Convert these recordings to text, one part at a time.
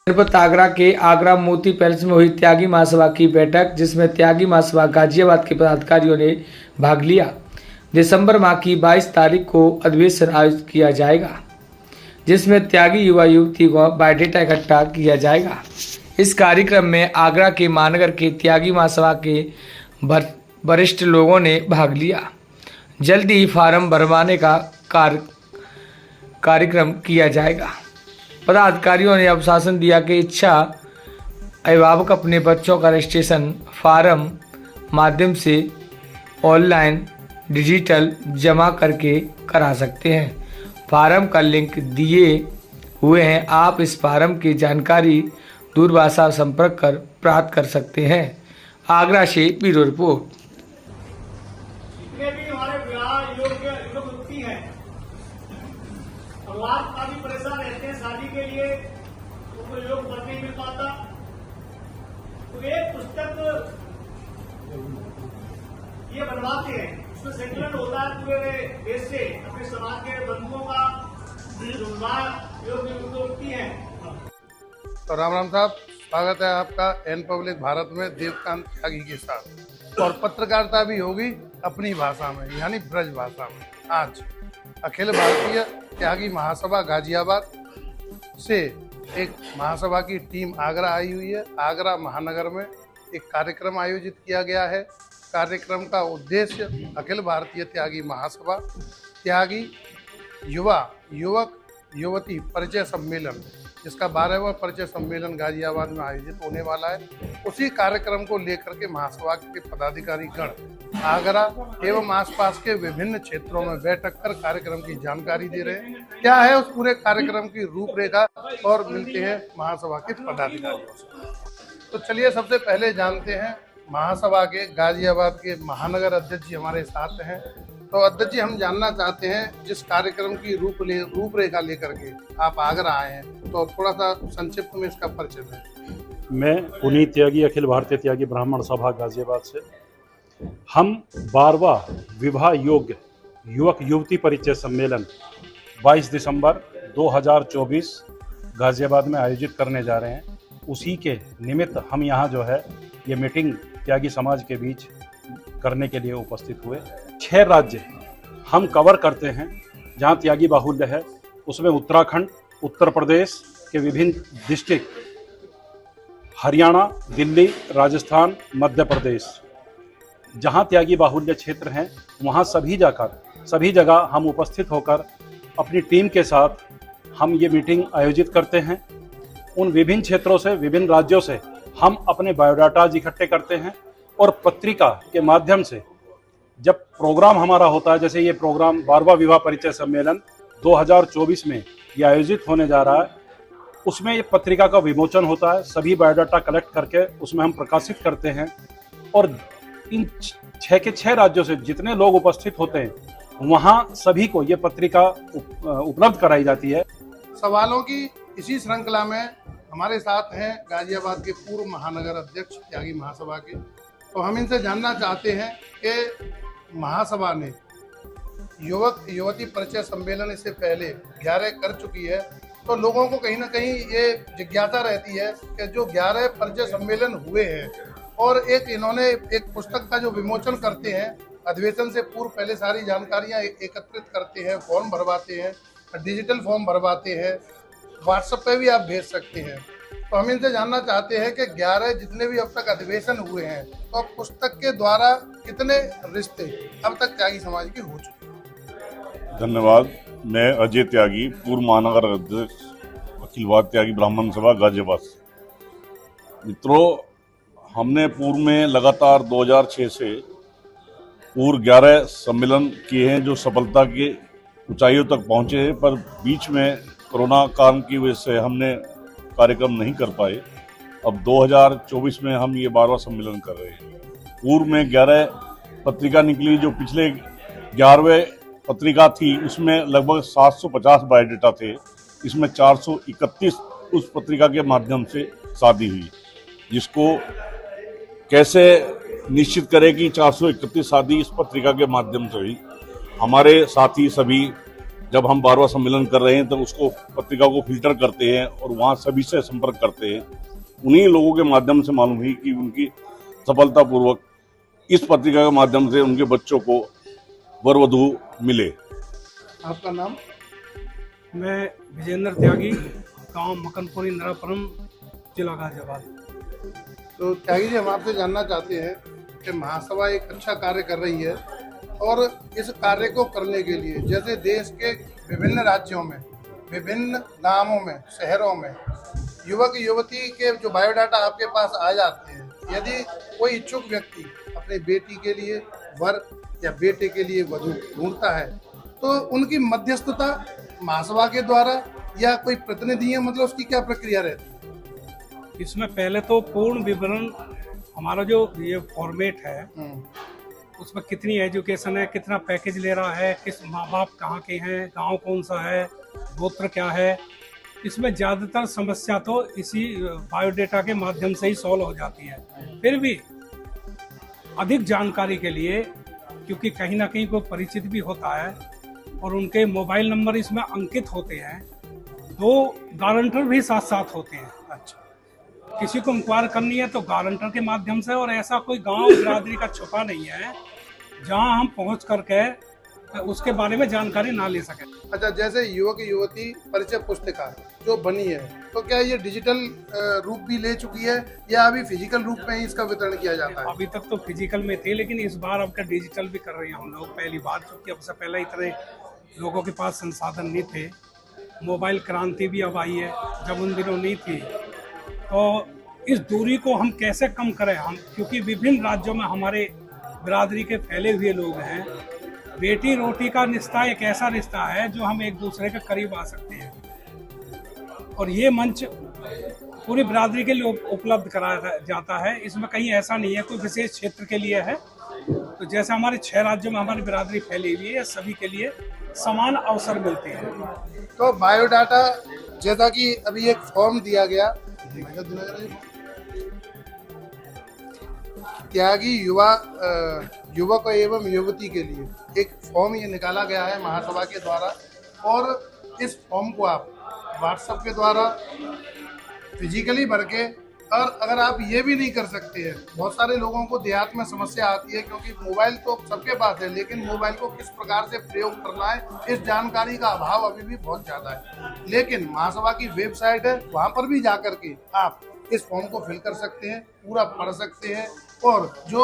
जनपद आगरा के आगरा मोती पैलेस में हुई त्यागी महासभा की बैठक, जिसमें त्यागी महासभा गाजियाबाद के पदाधिकारियों ने भाग लिया। दिसंबर माह की 22 तारीख को अधिवेशन आयोजित किया जाएगा, जिसमें त्यागी युवा युवती को बायोडेटा इकट्ठा किया जाएगा। इस कार्यक्रम में आगरा के महानगर के त्यागी महासभा के वरिष्ठ लोगों ने भाग लिया। जल्दी ही फार्म भरवाने का कार्यक्रम किया जाएगा। पदाधिकारियों ने आश्वासन दिया कि इच्छा अभिभावक अपने बच्चों का रजिस्ट्रेशन फार्म माध्यम से ऑनलाइन डिजिटल जमा करके करा सकते हैं। फार्म का लिंक दिए हुए हैं, आप इस फार्म की जानकारी दूरभाषा संपर्क कर प्राप्त कर सकते हैं। आगरा से ब्यूरो रिपोर्ट। जितने भी हमारे विवाह योग्य युवती हैं, परिवार काफी परेशान रहते हैं शादी के लिए, उनको योग पढ़ नहीं मिल पाता, तो एक पुस्तक ये बनवाते हैं, उसमें संकलन होता है पूरे देश से, अपने समाज के बंधुओं का विवाह योग्य युवती है। तो राम राम साहब, स्वागत है आपका एन पब्लिक भारत में देवकांत त्यागी के साथ। और पत्रकारिता भी होगी अपनी भाषा में, यानी ब्रज भाषा में। आज अखिल भारतीय त्यागी महासभा गाजियाबाद से एक महासभा की टीम आगरा आई हुई है। आगरा महानगर में एक कार्यक्रम आयोजित किया गया है। कार्यक्रम का उद्देश्य अखिल भारतीय त्यागी महासभा त्यागी युवक युवती परिचय सम्मेलन, जिसका 12वां परिचय सम्मेलन गाजियाबाद में आयोजित होने वाला है। उसी कार्यक्रम को लेकर के महासभा के पदाधिकारी गण आगरा एवं आसपास के विभिन्न क्षेत्रों में बैठक कर कार्यक्रम की जानकारी दे रहे हैं। क्या है उस पूरे कार्यक्रम की रूपरेखा, और मिलते हैं महासभा के पदाधिकारियों से। तो चलिए सबसे पहले जानते हैं महासभा के गाजियाबाद के महानगर अध्यक्ष जी हमारे साथ हैं। तो अध्यक्ष जी, हम जानना चाहते हैं, जिस कार्यक्रम की रूपरेखा लेकर के आप आगरा आए हैं, तो थोड़ा सा संक्षिप्त में इसका परिचय दें। मैं पुनीत त्यागी, अखिल भारतीय त्यागी ब्राह्मण सभा गाजियाबाद से। हम 12वां विवाह योग्य युवक युवती परिचय सम्मेलन 22 दिसंबर 2024 गाजियाबाद में आयोजित करने जा रहे हैं। उसी के निमित्त हम यहाँ जो है ये मीटिंग त्यागी समाज के बीच करने के लिए उपस्थित हुए। 6 राज्य हम कवर करते हैं जहाँ त्यागी बाहुल्य है, उसमें उत्तराखंड, उत्तर प्रदेश के विभिन्न डिस्ट्रिक्ट, हरियाणा, दिल्ली, राजस्थान, मध्य प्रदेश, जहाँ त्यागी बाहुल्य क्षेत्र हैं वहाँ सभी जगह हम उपस्थित होकर अपनी टीम के साथ हम ये मीटिंग आयोजित करते हैं। उन विभिन्न क्षेत्रों से, विभिन्न राज्यों से हम अपने बायोडाटा इकट्ठे करते हैं और पत्रिका के माध्यम से जब प्रोग्राम हमारा होता है, जैसे ये प्रोग्राम 12वां विवाह परिचय सम्मेलन 2024 में ये आयोजित होने जा रहा है, उसमें ये पत्रिका का विमोचन होता है। सभी बायोडाटा कलेक्ट करके उसमें हम प्रकाशित करते हैं और इन 6 के 6 राज्यों से जितने लोग उपस्थित होते हैं वहाँ सभी को ये पत्रिका उपलब्ध कराई जाती है। सवालों की इसी श्रृंखला में हमारे साथ हैं गाजियाबाद के पूर्व महानगर अध्यक्ष त्यागी महासभा के। तो हम इनसे जानना चाहते हैं कि महासभा ने युवक युवती परिचय सम्मेलन इससे पहले 11 कर चुकी है, तो लोगों को कहीं ना कहीं ये जिज्ञासा रहती है कि जो 11 परिचय सम्मेलन हुए हैं और एक इन्होंने एक पुस्तक का जो विमोचन करते हैं, अधिवेशन से पूर्व पहले सारी जानकारियां एकत्रित करते हैं, फॉर्म भरवाते हैं, डिजिटल फॉर्म भरवाते हैं, व्हाट्सएप पे भी आप भेज सकते हैं। तो हम इनसे जानना चाहते हैं कि 11 जितने भी अब तक अधिवेशन हुए हैं, तो अब पुस्तक के द्वारा कितने रिश्ते अब तक त्यागी समाज के हो चुके हैं? धन्यवाद। मैं अजय त्यागी, पूर्व महानगर अध्यक्ष अखिल भारतीय त्यागी ब्राह्मण सभा गाजियाबाद से। मित्रों, हमने पूर्व में लगातार 2006 से पूर्व 11 सम्मेलन किए हैं जो सफलता के ऊंचाइयों तक पहुंचे हैं, पर बीच में कोरोना काल की वजह से हमने कार्यक्रम नहीं कर पाए। अब 2024 में हम ये 12वां सम्मेलन कर रहे हैं। पूर्व में 11 पत्रिका निकली, जो पिछले 11वें पत्रिका थी उसमें लगभग 750 बायोडेटा थे। इसमें 431 उस पत्रिका के माध्यम से शादी हुई, जिसको कैसे निश्चित करें कि 431 शादी इस पत्रिका के माध्यम से हुई। हमारे साथी सभी जब हम 12वां सम्मेलन कर रहे हैं तो उसको पत्रिका को फिल्टर करते हैं और वहाँ सभी से संपर्क करते हैं। उन्हीं लोगों के माध्यम से मालूम हुई कि उनकी सफलतापूर्वक इस पत्रिका के माध्यम से उनके बच्चों को वर वधू मिले। आपका नाम? मैं विजेंद्र त्यागी, गांव मकनपुरी नरापुरम, जिला गाजियाबाद। तो त्यागी जी, हम आपसे जानना चाहते हैं कि महासभा एक अच्छा कार्य कर रही है और इस कार्य को करने के लिए जैसे देश के विभिन्न राज्यों में, विभिन्न गांवों में, शहरों में युवक युवती के जो बायोडाटा आपके पास आ जाते हैं, यदि कोई इच्छुक व्यक्ति अपनी बेटी के लिए वर या बेटे के लिए वधू ढूंढता है तो उनकी मध्यस्थता महासभा के द्वारा या कोई प्रतिनिधि है, मतलब उसकी क्या प्रक्रिया रहती है? इसमें पहले तो पूर्ण विवरण, हमारा जो ये फॉर्मेट है उसमें कितनी एजुकेशन है, कितना पैकेज ले रहा है, किस माँ बाप कहाँ के हैं, गांव कौन सा है, गोत्र क्या है, इसमें ज़्यादातर समस्या तो इसी बायोडेटा के माध्यम से ही सॉल्व हो जाती है। फिर भी अधिक जानकारी के लिए, क्योंकि कहीं ना कहीं कोई परिचित भी होता है और उनके मोबाइल नंबर इसमें अंकित होते हैं, 2 गारंटर भी साथ साथ होते हैं। अच्छा, किसी को इंक्वायर करनी है तो गारंटर के माध्यम से, और ऐसा कोई गांव बिरादरी का छुपा नहीं है जहां हम पहुंच करके उसके बारे में जानकारी ना ले सकें। अच्छा, जैसे युवक युवती परिचय पुस्तिका जो बनी है, तो क्या ये डिजिटल रूप भी ले चुकी है या अभी फिजिकल रूप में ही इसका वितरण किया जाता है? अभी तक तो फिजिकल में थे, लेकिन इस बार अब डिजिटल भी कर रहे हैं हम लोग, पहली बार, क्योंकि अब से पहले इतने लोगों के पास संसाधन नहीं थे। मोबाइल क्रांति भी अब आई है, जब उन दिनों नहीं थी। तो इस दूरी को हम कैसे कम करें, हम क्योंकि विभिन्न राज्यों में हमारे बिरादरी के फैले हुए लोग हैं। बेटी रोटी का रिश्ता एक ऐसा रिश्ता है जो हम एक दूसरे के करीब आ सकते हैं, और ये मंच पूरी बिरादरी के लिए उपलब्ध कराया जाता है। इसमें कहीं ऐसा नहीं है कोई विशेष क्षेत्र के लिए है। तो जैसे हमारे 6 राज्यों में हमारी बिरादरी फैली हुई है, सभी के लिए समान अवसर मिलते हैं। तो बायोडाटा, जैसा कि अभी एक फॉर्म दिया गया त्यागी युवक एवं युवती के लिए, एक फॉर्म ये निकाला गया है महासभा के द्वारा, और इस फॉर्म को आप व्हाट्सएप के द्वारा फिजिकली भर के, और अगर आप ये भी नहीं कर सकते हैं, बहुत सारे लोगों को देहात में समस्या आती है क्योंकि मोबाइल तो सबके पास है, लेकिन मोबाइल को किस प्रकार से प्रयोग करना है इस जानकारी का अभाव अभी भी बहुत ज़्यादा है। लेकिन महासभा की वेबसाइट है, वहाँ पर भी जा करके आप इस फॉर्म को फिल कर सकते हैं, पूरा पढ़ सकते हैं, और जो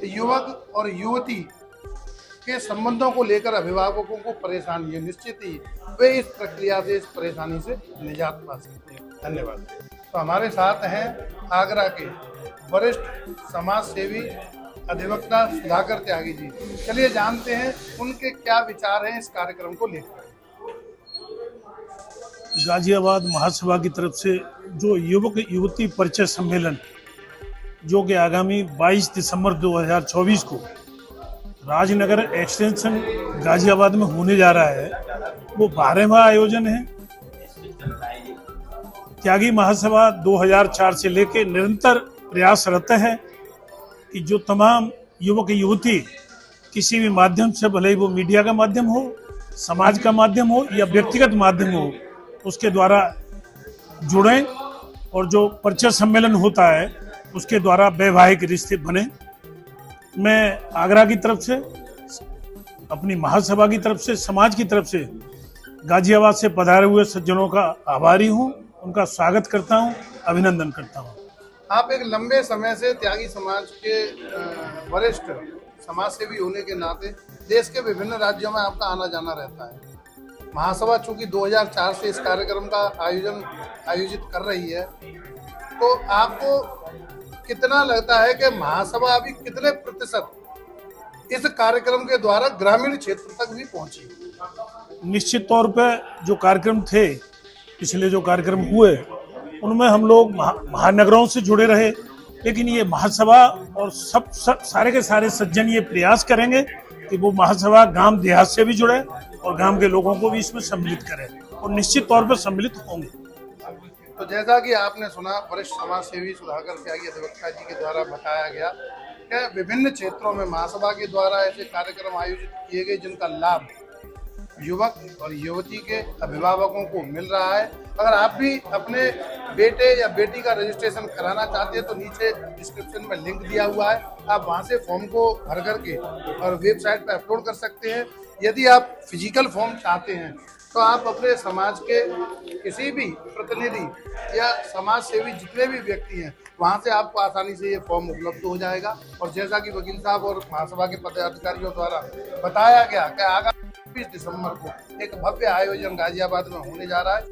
युवक और युवती के संबंधों को लेकर अभिभावकों को परेशानी है, निश्चित ही वे इस प्रक्रिया से, इस परेशानी से निजात पा सकते हैं। धन्यवाद। तो हमारे साथ हैं आगरा के वरिष्ठ समाज सेवी अधिवक्ता सुधाकर त्यागी जी। चलिए जानते हैं उनके क्या विचार हैं इस कार्यक्रम को लेकर। गाजियाबाद महासभा की तरफ से जो युवक युवती परिचय सम्मेलन जो कि आगामी 22 दिसंबर 2024 को राजनगर एक्सटेंशन गाजियाबाद में होने जा रहा है, वो 12वां आयोजन है। त्यागी महासभा 2004 से लेकर निरंतर प्रयासरत है कि जो तमाम युवक युवती किसी भी माध्यम से, भले ही वो मीडिया का माध्यम हो, समाज का माध्यम हो या व्यक्तिगत माध्यम हो, उसके द्वारा जुड़ें और जो परिचय सम्मेलन होता है उसके द्वारा वैवाहिक रिश्ते बने। मैं आगरा की तरफ से, अपनी महासभा की तरफ से, समाज की तरफ से गाजियाबाद से पधारे हुए सज्जनों का आभारी हूँ, उनका स्वागत करता हूँ, अभिनंदन करता हूँ। आप एक लंबे समय से त्यागी समाज के वरिष्ठ समाज सेवी होने के नाते देश के विभिन्न राज्यों में आपका आना जाना रहता है। महासभा चूंकि 2004 से इस कार्यक्रम का आयोजित कर रही है, तो आपको कितना लगता है कि महासभा अभी कितने प्रतिशत इस कार्यक्रम के द्वारा ग्रामीण क्षेत्र तक भी पहुंची? निश्चित तौर पर जो कार्यक्रम थे, पिछले जो कार्यक्रम हुए, उनमें हम लोग महानगरों से जुड़े रहे, लेकिन ये महासभा और सब सारे के सारे सज्जन ये प्रयास करेंगे कि वो महासभा गांव देहात से भी जुड़े और गांव के लोगों को भी इसमें सम्मिलित करें, और निश्चित तौर पर सम्मिलित होंगे। तो जैसा कि आपने सुना, वरिष्ठ समाज सेवी सुधाकर त्यागी अधिवक्ता जी के द्वारा बताया गया कि विभिन्न क्षेत्रों में महासभा के द्वारा ऐसे कार्यक्रम आयोजित किए गए जिनका लाभ युवक और युवती के अभिभावकों को मिल रहा है। अगर आप भी अपने बेटे या बेटी का रजिस्ट्रेशन कराना चाहते हैं तो नीचे डिस्क्रिप्शन में लिंक दिया हुआ है, आप वहां से फॉर्म को भर करके और वेबसाइट पर अपलोड कर सकते हैं। यदि आप फिजिकल फॉर्म चाहते हैं तो आप अपने समाज के किसी भी प्रतिनिधि या समाज सेवी जितने भी व्यक्ति हैं वहां से आपको आसानी से ये फॉर्म उपलब्ध हो जाएगा। और जैसा कि वकील साहब और महासभा के पदाधिकारियों द्वारा बताया गया कि आगामी 20 दिसंबर को एक भव्य आयोजन गाजियाबाद में होने जा रहा है।